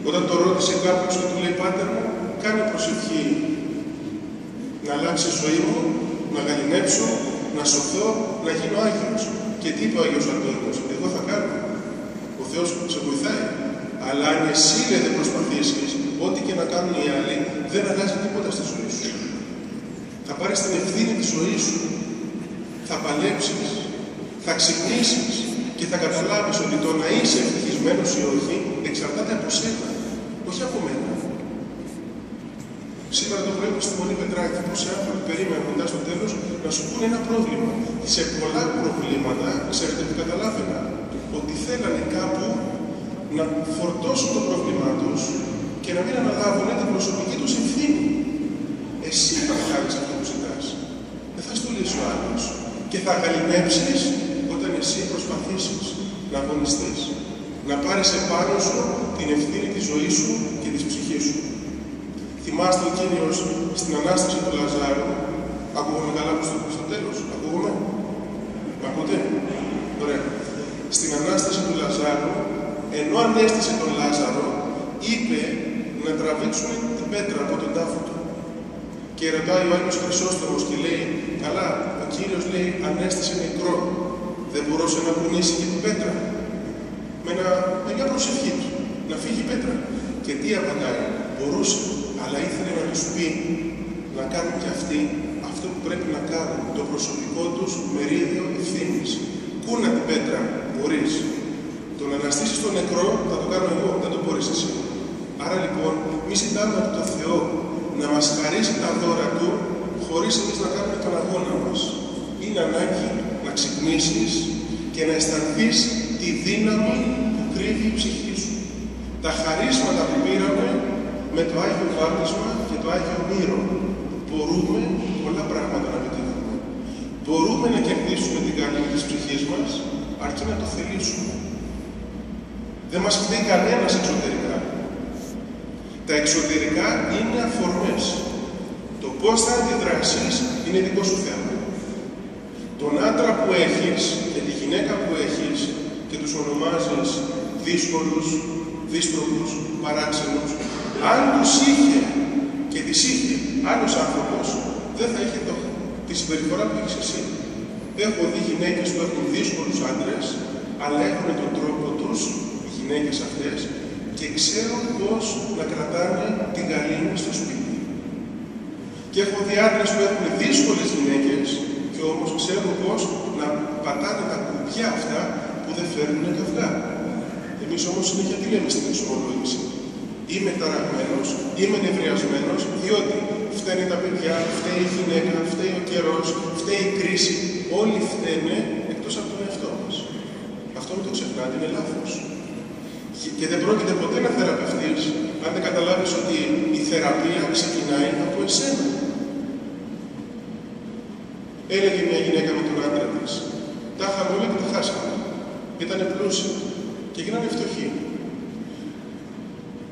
Όταν το ρώτησε κάποιος και του λέει «Πάτερ μου, κάνε προσευχή να αλλάξει η ζωή μου, να γαληνέψω, να σωθώ, να γίνω Άγιος». Και τι είπε ο Άγιος Αντώνιος? «Εγώ θα κάνω. Ο Θεός σε βοηθάει. Αλλά αν εσύ δεν προσπαθήσεις, ό,τι και να κάνουν οι άλλοι, δεν αλλάζει τίποτα στη ζωή σου. Θα πάρεις την ευθύνη της ζωής σου. Θα παλέψεις, θα ξυπνήσεις και θα καταλάβεις ότι το να είσαι ευτυχισμένος ή όχι εξαρτάται από σένα, όχι από μένα». Σήμερα το βλέπω στη Μονή Πετράκη, πόσοι άνθρωποι περίμεναν μετά στο τέλος να σου πούνε ένα πρόβλημα. Σε πολλά προβλήματα, ξέρετε τι καταλάβαινα? Ότι θέλανε κάπου να φορτώσουν το πρόβλημά τους και να μην αναλάβουν την προσωπική τους ευθύνη. Εσύ θα κάνεις αυτό που ζητάς. Δεν θα στο λύσει ο άλλος. Και θα γαληνέψεις όταν εσύ προσπαθήσεις να αγωνιστείς. Να πάρεις επάνω σου την ευθύνη της ζωής σου και της ψυχής σου. Θυμάστε ο Κύριος στην Ανάσταση του Λαζάρου? Ακούγομαι καλά στο τέλος? Ακούγομαι? Ακούτε? Ωραία. Στην Ανάσταση του Λαζάρου, ενώ ανέστησε τον Λάζαρο, είπε να τραβήξουν την πέτρα από τον τάφο του. Και ρωτάει ο Άγιος Χρυσόστομος και λέει, καλά, ο Κύριος λέει ανέστησε νεκρό. Δεν μπορούσε να κουνήσει και την πέτρα? Με μια προσευχή του, να φύγει η πέτρα. Και τι απαντάει? Μπορούσε, αλλά ήθελε να τους πει να κάνουν και αυτοί αυτό που πρέπει να κάνουν, το προσωπικό τους μερίδιο ευθύνης. Κούνα την πέτρα, μπορείς. Το να αναστήσεις τον νεκρό θα το κάνω εγώ, δεν το μπορείς εσύ. Άρα λοιπόν, μη ζητάμε από τον Θεό να μας χαρίσει τα δώρα Του, χωρίς εμείς να κάνουμε τον αγώνα μας. Είναι ανάγκη να ξυπνήσεις και να αισθανθείς τη δύναμη που κρύβει η ψυχή σου. Τα χαρίσματα που πήραμε με το Άγιο Βάπτισμα και το Άγιο Μύρο, μπορούμε πολλά πράγματα να πετύχουμε. Μπορούμε να κερδίσουμε την καρδιά της ψυχής μας, αρκεί να το θελήσουμε. Δεν μας φταίει κανένας εξωτερικά. Τα εξωτερικά είναι αφορμές. Το πώς θα αντιδράσεις είναι δικό σου θέμα. Τον άντρα που έχεις και τη γυναίκα που έχεις και τους ονομάζεις δύσκολους, δύστροπους, παράξενους, αν τους είχε και τις είχε άλλος άνθρωπος, δεν θα είχε τη συμπεριφορά που έχεις εσύ. Έχω δει γυναίκες που έχουν δύσκολους άντρες, αλλά έχουν τον τρόπο τους, οι γυναίκες αυτές, και ξέρουν πώς να κρατάνε την γαλήνη στο σπίτι. Και έχω δει άντρες που έχουν δύσκολες γυναίκες και όμως ξέρουν πώς να πατάνε τα κουμπιά αυτά που δεν φέρνουν καυγά. Εμείς όμως συνέχεια τι λέμε στην εξομολόγηση? Είμαι ταραγμένος, είμαι νευριασμένος, διότι φταίνε τα παιδιά, φταίει η γυναίκα, φταίει ο καιρός, φταίει η κρίση. Όλοι φταίνε εκτός από τον εαυτό μας. Αυτό μην το ξεχνάτε, είναι λάθος. Και δεν πρόκειται ποτέ να θεραπευτείς αν δεν καταλάβεις ότι η θεραπεία ξεκινάει από εσένα. Έλεγε μια γυναίκα με τον άντρα της, τα είχαμε όλα και τα χάσαμε. Ήτανε πλούσιοι και γίνανε φτωχοί.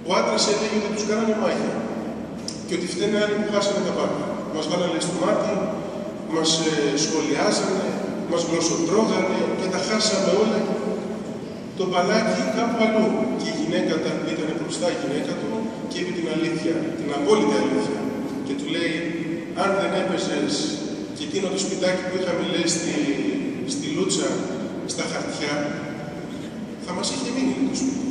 Ο άντρας έλεγε ότι τους κάνανε μάγια και ότι φταίνε άλλοι που χάσανε τα πάντα. Μας βάλανε στο μάτι, μας σχολιάζανε, μας γλωσσοτρώγανε και τα χάσαμε όλα. Το μπαλάκι κάπου αλλού. Και η γυναίκα ήταν μπροστά η γυναίκα του και είπε την αλήθεια, την απόλυτη αλήθεια. Και του λέει, αν δεν έπαιζες και εκείνο το σπιτάκι που είχαμε λέει στη Λούτσα, στα χαρτιά, θα μας είχε μείνει το σπίτι.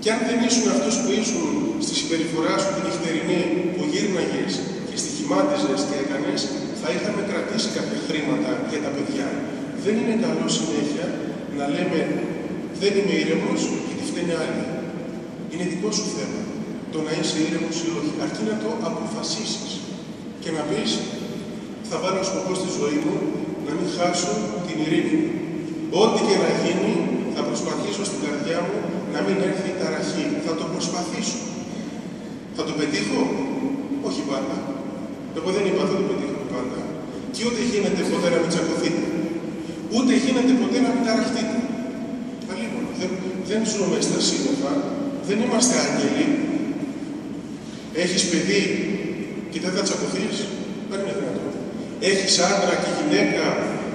Και αν δεν ήσουν αυτός που ήσουν στη συμπεριφορά σου την νυχτερινή, που γύρναγες και στοιχημάτιζες και έκανες, θα είχαμε κρατήσει κάποια χρήματα για τα παιδιά. Δεν είναι καλό συνέχεια να λέμε δεν είμαι ήρεμος γιατί φταίνε άλλοι. Είναι δικό σου θέμα το να είσαι ήρεμος ή όχι. Αρκεί να το αποφασίσεις και να πεις θα βάλω σκοπό στη ζωή μου να μην χάσω την ειρήνη. Ό,τι και να γίνει θα προσπαθήσω στην καρδιά μου να μην έρθει η ταραχή. Θα το προσπαθήσω. Θα το πετύχω? Όχι πάντα. Εγώ δεν είπα θα το πετύχω πάντα. Και ούτε γίνεται ποτέ να μην τσακωθείτε. Ούτε γίνεται ποτέ να μην ταραχτείτε. Παλίμονο. Δεν ζούμε στα σύννεφα. Δεν είμαστε άγγελοι. Έχεις παιδί και δεν θα τσακωθείς. Δεν είναι δυνατόν. Έχεις άντρα και γυναίκα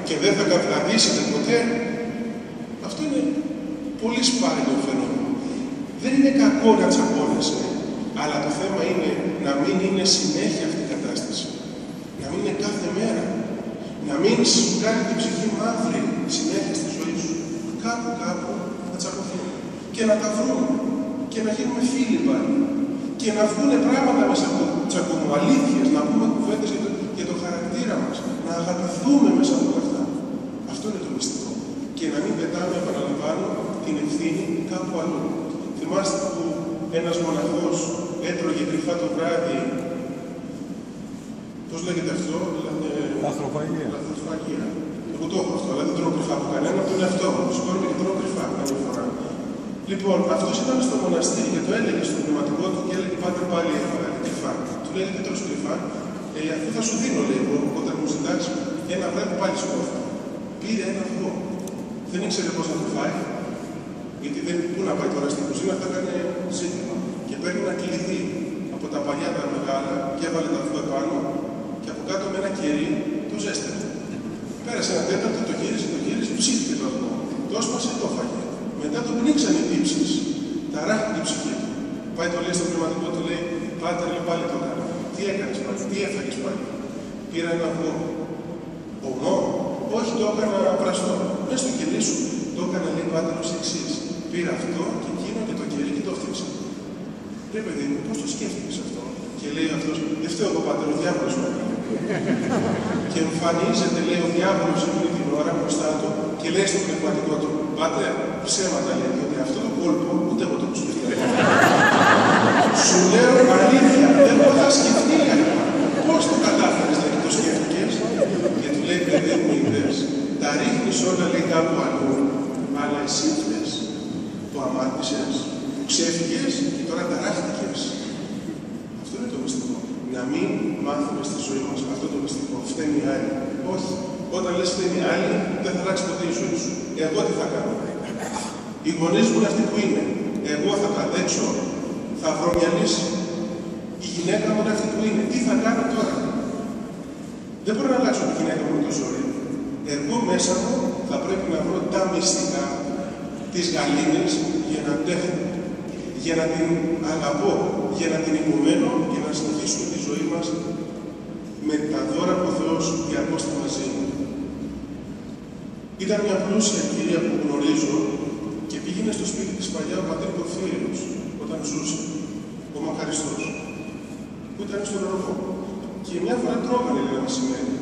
και δεν θα καυγαδίσετε ποτέ. Αυτό είναι πολύ σπάνιο φαινόμενο. Δεν είναι κακό να τσακώνεσαι, αλλά το θέμα είναι να μην είναι συνέχεια αυτή η κατάσταση. Να μην είναι κάθε μέρα. Να μην σου κάνει την ψυχή μαύρη συνέχεια στη ζωή σου. Κάπου να τσακωθούμε. Και να τα βρούμε. Και να γίνουμε φίλοι πάλι. Και να βγουν πράγματα μέσα από το τσακωμό. Αλήθειες, να πούμε κουβέντες για το χαρακτήρα μας. Να αγαπηθούμε μέσα από όλα αυτά. Αυτό είναι το μυστικό. Και να μην πετάμε, επαναλαμβάνω, την ευθύνη κάπου αλλού. Θυμάστε που ένας μοναχός έτρωγε κρυφά το βράδυ. Πώς λέγεται αυτό, λαθροφαγία. Εγώ το έχω αυτό, αλλά δεν τρώω κρυφά από κανένα, από τον εαυτό μου. Σηκώνομαι και τρώω κρυφά καμιά φορά. Λοιπόν, αυτός ήταν στο μοναστήρι και το έλεγε στο πνευματικό του και έλεγε: Πάτερ, πάλι έφαγα κρυφά. Του λέει: Δεν τρως κρυφά. Αυτό θα σου δίνω, λέει, όταν μου ζητάς ένα βράδυ πάλι σκόφτα. Πήρε ένα αυγό. Δεν ήξερε πώς να το φάει. Γιατί δεν πού να πάει τώρα στην κουζίνα, θα έκανε ζήτημα. Και παίρνει ένα κλειδί από τα παλιά τα μεγάλα και έβαλε τα αυγό επάνω και από κάτω με ένα κερί το ζέστευε. Πέρασε ένα τέταρτο, το γύρισε, ψήθηκε το αυγό. Το έσπασε, το φάγε. Μετά το πνίξαν οι τύψεις. Ταράχτηκε η ψυχή του. Πάει το λέει στο πνευματικό του, λέει: Πάτερ, λέει, πάλι το έκανα. Τι έκανες πάλι, τι έφαγες πάλι. Πήρα ένα αυγό. Ομό, όχι, το έκανα πραστό. Μες στο κερί σου το έκανα, λέει, πάτερ, ως εξής. Πήρα αυτό και εκείνο και το κερί και το φτύψα. Λέει, παιδί μου, πώς το σκέφτηκες αυτό. Και λέει αυτός: Δεν φταίω εγώ, πάτερ, ο διάβολος μου έκανε. Και εμφανίζεται, λέει, ο διάβολος εκείνη την ώρα μπροστά του και λέει στο πνευματικό του: Πάτερ, ψέματα, λέει, διότι αυτό το κόλπο ούτε εγώ το έχω σκεφτεί. Σου λέω αλήθεια, δεν το είχα σκεφτεί. Πώς το κατάφερες, λέει, και το σκέφτηκες. Και του λέει: Παιδί μου, είδες, τα ρίχνεις όλα, λέει, κάπου αλλού, αλλά εσύ φταίς. Το αμάρτησες, που ξέφυγες και τώρα ταράχτηκες. Αυτό είναι το μυστικό. Να μην μάθουμε στη ζωή μας αυτό το μυστικό. Φταίνει οι άλλοι. Όχι. Όταν λες φταίνει οι άλλοι, δεν θα αλλάξει ποτέ η ζωή σου. Εγώ τι θα κάνω. Οι γονείς μου είναι αυτοί που είναι. Εγώ θα τα αντέξω, θα βρω μια λύση. Η γυναίκα μου είναι αυτή που είναι. Τι θα κάνω τώρα. Δεν μπορώ να αλλάξω τη γυναίκα μου με το ζόρι. Εγώ μέσα μου θα πρέπει να βρω τα μυστικά, τις γαλήνες για να αντέχω, για να την αγαπώ, για να την υπομένω και να συνεχίσουμε τη ζωή μας με τα δώρα που ο Θεός διαρκώστε μαζί μου. Ήταν μια πλούσια κυρία που γνωρίζω και πήγαινε στο σπίτι της παλιά ο πατέρ Πορφύριος, όταν ζούσε, ο Μακαριστός, που ήταν στον ορμό. Και μια φορά τρώγανε ένα μεσημέρι.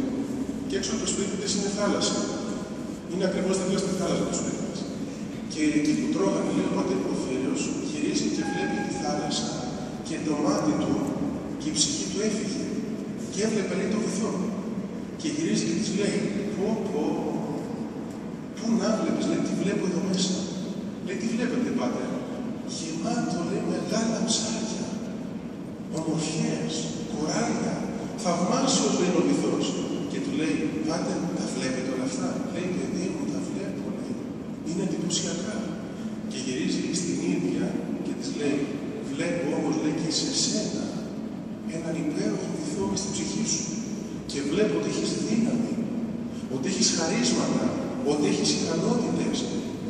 Και έξω από το σπίτι της είναι θάλασσα. Είναι ακριβώς δίπλα στη θάλασσα το σπίτι της. Και εκεί που τρώγανε, λέει ο πατέρ Πορφύριος, γυρίζει και βλέπει τη θάλασσα και το μάτι του και η ψυχή του έφυγε. Και έβλεπε, λέει, το βυθό. Και γυρίζει και της λέει: Πού να βλέπεις, λέει, τι βλέπω εδώ μέσα. Λέει: Τι βλέπετε, πάτερ. Γεμάτο, λέει, μεγάλα ψάρια, ομορφιές, κοράλια, θαυμάσιος, λέει, ο βυθός. Και του λέει: Πάτερ, τα βλέπετε όλα αυτά. Λέει: Παιδί μου, τα βλέπω, λέει. Είναι εντυπωσιακά. Και γυρίζει στην ίδια και της λέει: Βλέπω όμως, λέει, και σε σένα έναν υπέροχο βυθό μες στην ψυχή σου. Και βλέπω ότι έχεις δύναμη, ότι έχεις χαρίσματα, ότι έχεις ικανότητες.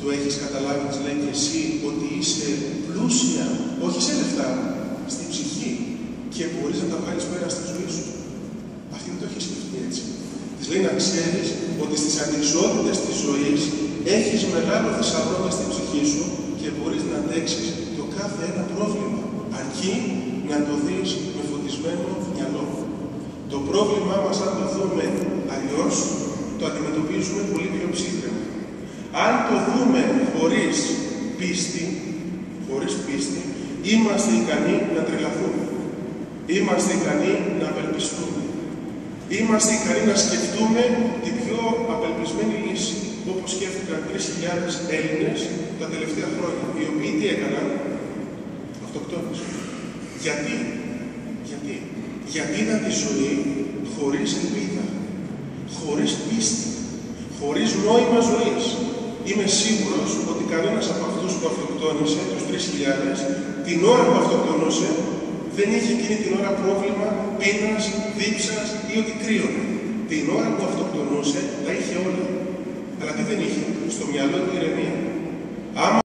Το έχεις καταλάβει, της λέει, και εσύ ότι είσαι πλούσια, όχι σε λεφτά, στην ψυχή και μπορείς να τα βγάλεις πέρα στη ζωή σου. Αυτή δεν το έχει σκεφτεί έτσι. Της λέει να ξέρεις ότι στις ανισότητες της ζωής έχεις μεγάλο θησαυρό μες στην ψυχή σου και μπορείς να αντέξεις το κάθε ένα πρόβλημα, αρκεί να το δεις με φωτισμένο μυαλό. Το πρόβλημά μας, αν το δούμε αλλιώς, το αντιμετωπίζουμε πολύ πιο ψύχρεμα. Αν το δούμε χωρίς πίστη, είμαστε ικανοί να τρελαθούμε. Είμαστε ικανοί να απελπιστούμε. Είμαστε ικανοί να σκεφτούμε την πιο απελπισμένη λύση, όπως σκέφτηκαν 3.000 Έλληνες τα τελευταία χρόνια, οι οποίοι τι έκαναν? Αυτοκτόνησαν. Γιατί είδαν τη ζωή χωρίς ελπίδα, χωρίς πίστη, χωρίς νόημα ζωής. Είμαι σίγουρος ότι κανένας από αυτούς που αυτοκτόνησε, τους 3.000, την ώρα που αυτοκτόνωσε, δεν είχε εκείνη την ώρα πρόβλημα πείνας, δίψας ή ότι κρύωνε. Την ώρα που αυτοκτονούσε, τα είχε όλα. Αλλά τι δεν είχε? Στο μυαλό του ηρεμία.